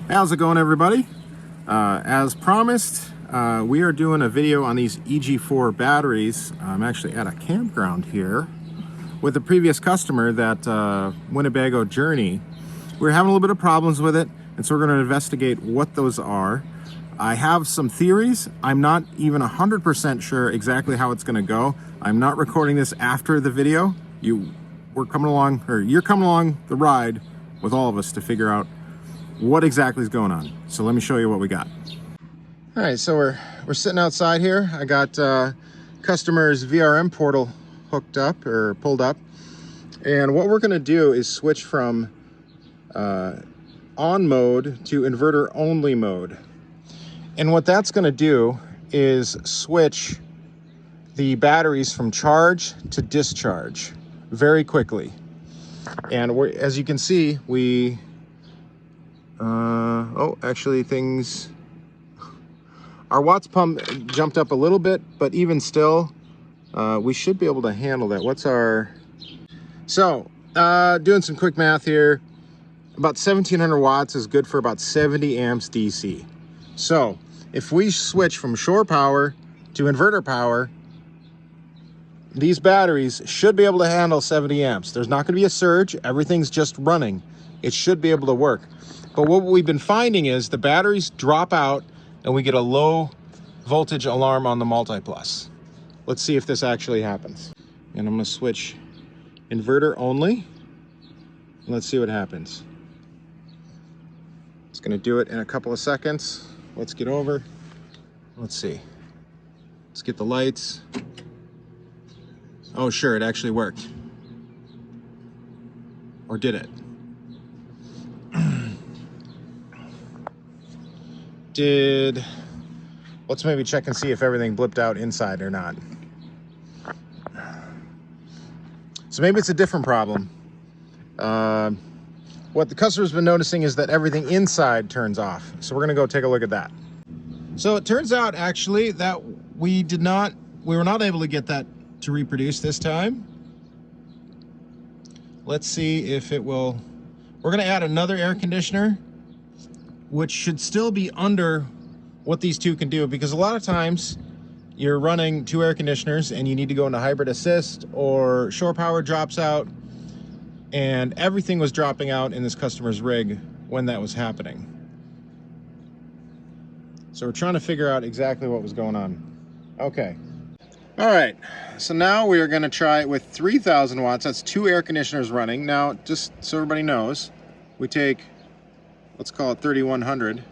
How's it going, everybody? As promised, we are doing a video on these EG4 batteries. I'm actually at a campground here with a previous customer, that Winnebago Journey. We're having a little bit of problems with it, and so we're going to investigate what those are. I have some theories. I'm not even 100% sure exactly how it's going to go. I'm not recording this after the video. You're coming along the ride with all of us to figure out what exactly is going on. So let me show you what we got. All right, so we're sitting outside here. I got customer's VRM portal hooked up or pulled up, and what we're going to do is switch from on mode to inverter only mode. And what that's going to do is switch the batteries from charge to discharge very quickly. And as you can see, our watts pump jumped up a little bit, but even still, we should be able to handle that. Doing some quick math here, about 1700 watts is good for about 70 amps DC. So if we switch from shore power to inverter power, these batteries should be able to handle 70 amps. There's not going to be a surge. Everything's just running. It should be able to work. But what we've been finding is the batteries drop out and we get a low voltage alarm on the Multiplus. Let's see if this actually happens. And I'm going to switch inverter only. Let's see what happens. It's going to do it in a couple of seconds. Let's get over. Let's see. Let's get the lights. Oh, sure, it actually worked. Or did it? Let's maybe check and see if everything blipped out inside or not. So maybe it's a different problem. What the customer's been noticing is that everything inside turns off. So we're gonna go take a look at that. So it turns out actually that we were not able to get that to reproduce this time. Let's see if it will. We're gonna add another air conditioner, which should still be under what these two can do, because a lot of times you're running two air conditioners and you need to go into hybrid assist or shore power drops out, and everything was dropping out in this customer's rig when that was happening. So we're trying to figure out exactly what was going on. Okay. All right, so now we are going to try it with 3000 watts. That's two air conditioners running. Now, just so everybody knows, we take, let's call it 3100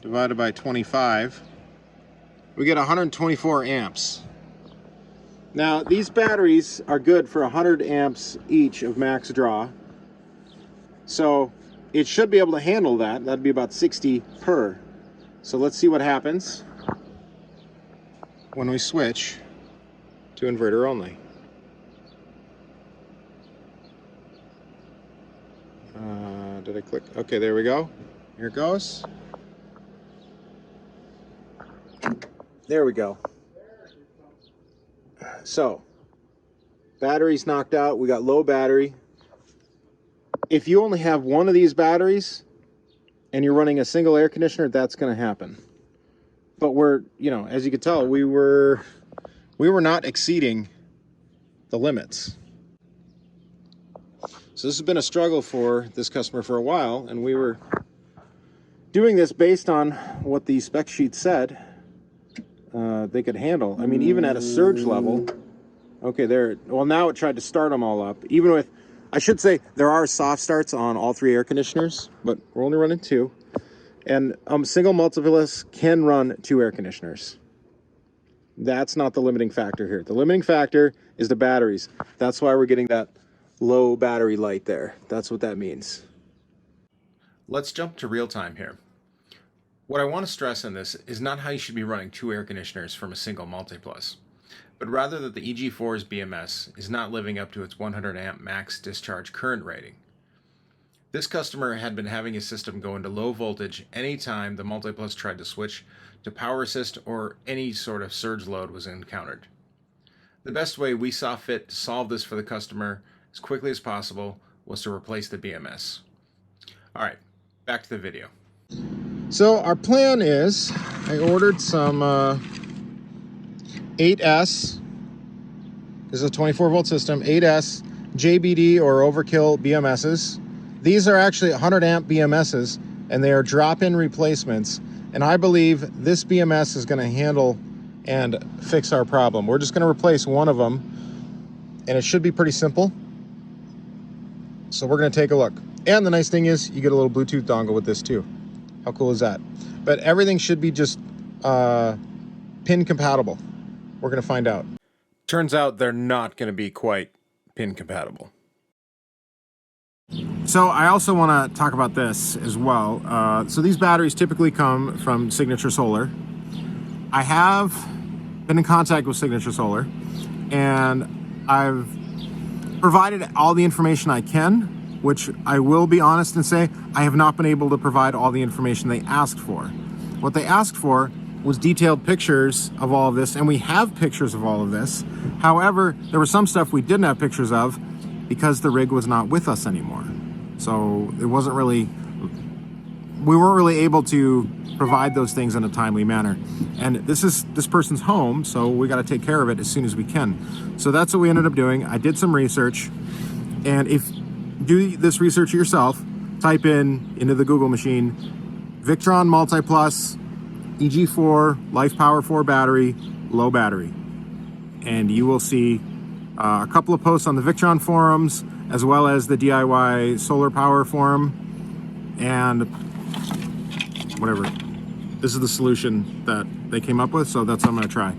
divided by 25. We get 124 amps. Now, these batteries are good for 100 amps each of max draw. So it should be able to handle that. That'd be about 60 per. So let's see what happens when we switch to inverter only. Did I click? Okay, there we go. Here it goes. There we go. So, battery's knocked out. We got low battery. If you only have one of these batteries and you're running a single air conditioner, that's going to happen. But as you can tell, we were not exceeding the limits. So this has been a struggle for this customer for a while, and we were doing this based on what the spec sheet said they could handle. I mean, even at a surge level. Okay, now it tried to start them all up. Even with, I should say, there are soft starts on all three air conditioners, but we're only running two. And single Multiplus can run two air conditioners. That's not the limiting factor here. The limiting factor is the batteries. That's why we're getting that low battery light there. That's what that means. Let's jump to real time here. What I want to stress in this is not how you should be running two air conditioners from a single Multiplus, but rather that the EG4's BMS is not living up to its 100 amp max discharge current rating. This customer had been having his system go into low voltage anytime the Multiplus tried to switch to power assist or any sort of surge load was encountered. The best way we saw fit to solve this for the customer as quickly as possible was to replace the BMS. All right, back to the video. So our plan is, I ordered some 8S, this is a 24 volt system, 8S JBD or overkill BMSs. These are actually 100 amp BMSs, and they are drop-in replacements. And I believe this BMS is going to handle and fix our problem. We're just going to replace one of them, and it should be pretty simple. So we're going to take a look. And the nice thing is you get a little Bluetooth dongle with this too. How cool is that? But everything should be just pin compatible. We're going to find out. Turns out they're not going to be quite pin compatible. So I also want to talk about this as well. So these batteries typically come from Signature Solar. I have been in contact with Signature Solar, and I've provided all the information I can, which I will be honest and say I have not been able to provide all the information they asked for. What they asked for was detailed pictures of all of this, and we have pictures of all of this. However, there was some stuff we didn't have pictures of because the rig was not with us anymore. So it wasn't really, we weren't really able to provide those things in a timely manner. And this is this person's home, so we got to take care of it as soon as we can. So that's what we ended up doing. I did some research, and if do this research yourself, type into the Google machine, Victron Multiplus, EG4 Life Power 4 battery, low battery. And you will see a couple of posts on the Victron forums, as well as the DIY solar power forum, and whatever. This is the solution that they came up with, so that's what I'm gonna try.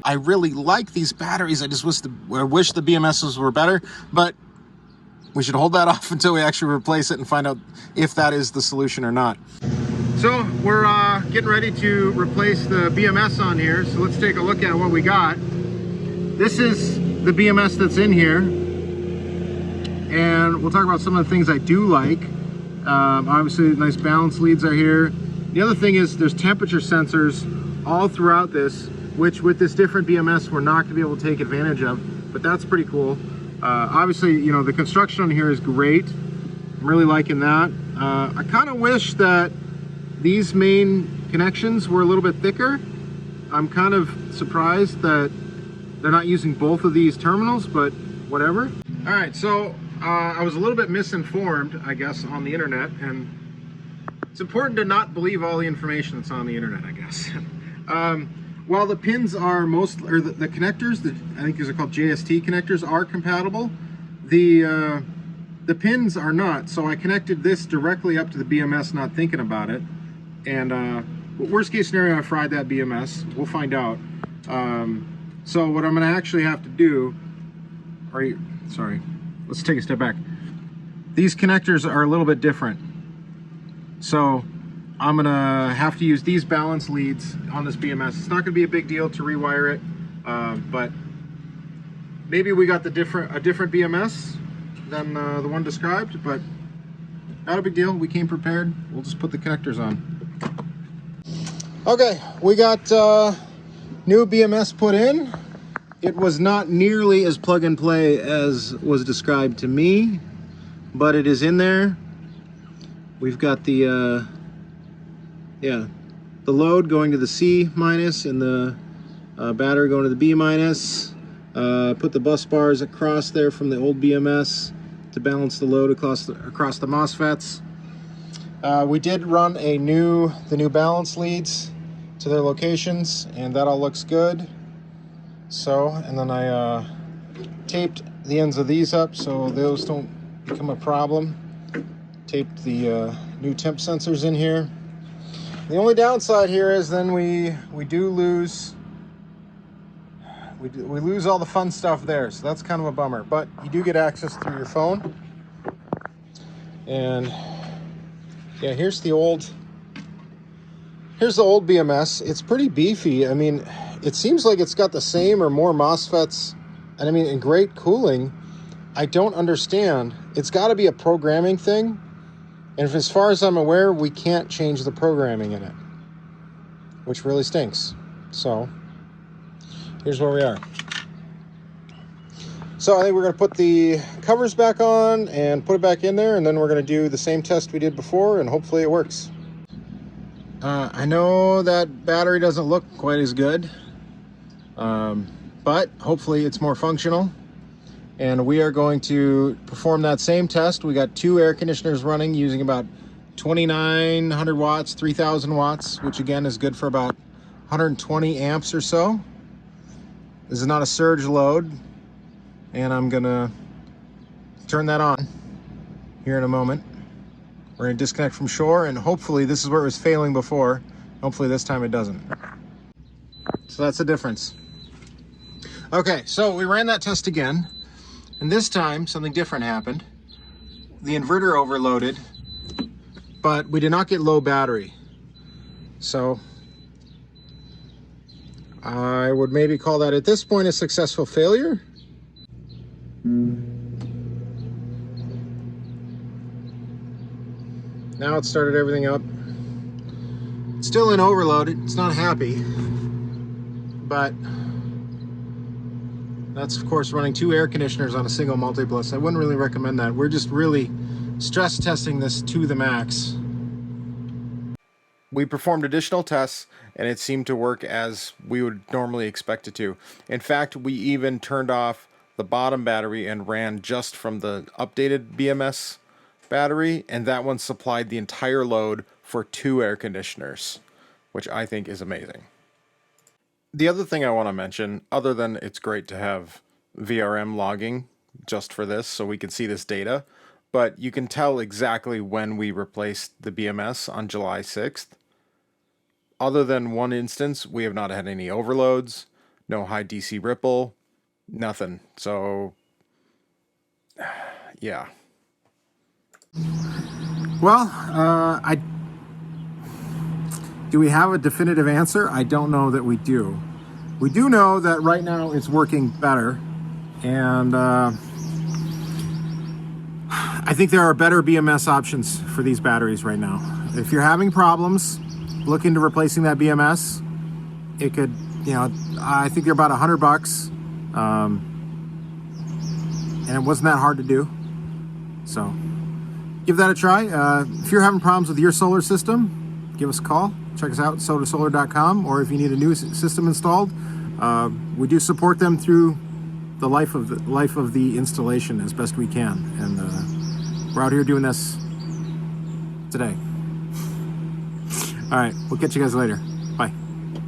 I really like these batteries. I just wish the BMSs were better, but we should hold that off until we actually replace it and find out if that is the solution or not. So we're getting ready to replace the BMS on here, so let's take a look at what we got. This is the BMS that's in here, and we'll talk about some of the things I do like. Obviously, nice balance leads are here. The other thing is there's temperature sensors all throughout this, which with this different BMS we're not going to be able to take advantage of, but that's pretty cool. Obviously, you know, the construction on here is great. I'm really liking that. I kind of wish that these main connections were a little bit thicker. I'm kind of surprised that they're not using both of these terminals, but whatever. All right, so I was a little bit misinformed, I guess, on the internet, and it's important to not believe all the information that's on the internet, I guess. While the pins are the connectors, I think these are called JST connectors, are compatible, the pins are not. So I connected this directly up to the BMS, not thinking about it. And worst case scenario, I fried that BMS. We'll find out. So what I'm going to actually have to do, sorry, let's take a step back. These connectors are a little bit different. So I'm going to have to use these balance leads on this BMS. It's not going to be a big deal to rewire it, but maybe we got a different BMS than the one described, but not a big deal. We came prepared. We'll just put the connectors on. Okay, we got new BMS put in. It was not nearly as plug and play as was described to me, but it is in there. We've got the load going to the C minus and the battery going to the B minus. Put the bus bars across there from the old BMS to balance the load across the MOSFETs. We did run the new balance leads to their locations, and that all looks good. So, and then I taped the ends of these up so those don't become a problem. Taped the new temp sensors in here. The only downside here is then we do lose we lose all the fun stuff there, so that's kind of a bummer, but you do get access through your phone. And yeah, here's the old BMS. It's pretty beefy. I mean, it seems like it's got the same or more MOSFETs, and I mean, in great cooling. I don't understand. It's got to be a programming thing, and as far as I'm aware, we can't change the programming in it, which really stinks. So here's where we are. So I think we're going to put the covers back on and put it back in there, and then we're going to do the same test we did before, and hopefully it works. I know that battery doesn't look quite as good, but hopefully it's more functional. And we are going to perform that same test. We got 2 air conditioners running using about 2,900 watts, 3,000 watts, which again is good for about 120 amps or so. This is not a surge load, and I'm gonna turn that on here in a moment. We're gonna disconnect from shore, and hopefully this is where it was failing before. Hopefully this time it doesn't. So that's the difference. Okay, so we ran that test again, and this time something different happened. The inverter overloaded, but we did not get low battery. So I would maybe call that at this point a successful failure. Now it started everything up. It's still in overload, it's not happy, but that's of course running 2 air conditioners on a single Multiplus. I wouldn't really recommend that. We're just really stress testing this to the max. We performed additional tests and it seemed to work as we would normally expect it to. In fact, we even turned off the bottom battery and ran just from the updated BMS battery, and that one supplied the entire load for 2 air conditioners, which I think is amazing. The other thing I want to mention, other than it's great to have VRM logging just for this so we can see this data, but you can tell exactly when we replaced the BMS on July 6th. Other than one instance, we have not had any overloads, no high DC ripple, nothing. So, yeah. Well, do we have a definitive answer? I don't know that we do. We do know that right now it's working better, and I think there are better BMS options for these batteries right now. If you're having problems, look into replacing that BMS. It could, you know, I think they're about $100, and it wasn't that hard to do. So give that a try. If you're having problems with your solar system, give us a call. Check us out, sodasolar.com, or if you need a new system installed, we do support them through the life of the installation as best we can. And we're out here doing this today. All right, we'll catch you guys later.